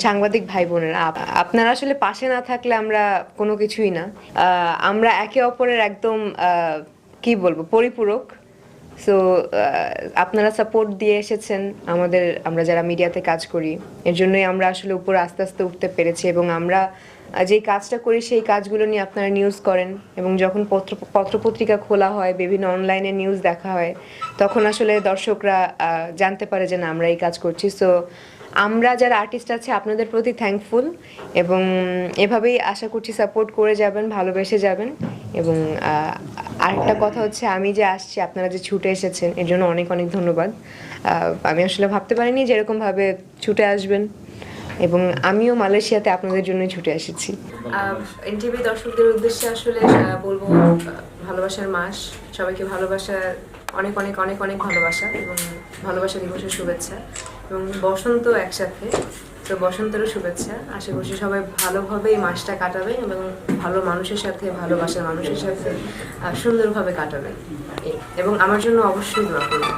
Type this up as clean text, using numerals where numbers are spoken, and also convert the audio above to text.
সাংবাদিক ভাই বোনেরা, আপনারা আসলে পাশে না থাকলে আমরা কোনো কিছুই না। আমরা একে অপরের একদম কি বলবো, পরিপূরক। সো আপনারা সাপোর্ট দিয়ে এসেছেন আমাদের, আমরা যারা মিডিয়াতে কাজ করি, এর জন্যই আমরা আসলে উপরে আস্তে আস্তে উঠতে পেরেছি। এবং আমরা যেই কাজটা করি সেই কাজগুলো নিয়ে আপনারা নিউজ করেন, এবং যখন পত্রপত্রিকা খোলা হয়, বিভিন্ন অনলাইনে নিউজ দেখা হয়, তখন আসলে দর্শকরা জানতে পারে যে না, আমরা এই কাজ করছি। সো আমরা যারা আর্টিস্ট আছে আপনাদের প্রতি থ্যাঙ্কফুল, এবং এভাবেই আশা করছি সাপোর্ট করে যাবেন, ভালোবেসে যাবেন। এবং আরেকটা কথা হচ্ছে, আমি যে আসছি, আপনারা যে ছুটে এসেছেন, এর জন্য অনেক অনেক ধন্যবাদ। আমি আসলে ভাবতে পারিনি যে এরকমভাবে ছুটে আসবেন, এবং আমিও মালয়েশিয়াতে আপনাদের জন্যই ছুটে এসেছি। এনটিভি দর্শকদের উদ্দেশ্যে আসলে বলবো, ভালোবাসার মাস, সবাইকে ভালোবাসার অনেক অনেক অনেক অনেক ভালোবাসা, এবং ভালোবাসা দিবসের শুভেচ্ছা, এবং বসন্ত একসাথে, তো বসন্তেরও শুভেচ্ছা। আশা করছি সবাই ভালোভাবে এই মাসটা কাটাবে, এবং ভালো মানুষের সাথে, ভালোবাসার মানুষের সাথে সুন্দরভাবে কাটাবে, এবং আমার জন্য অবশ্যই দোয়া করবেন।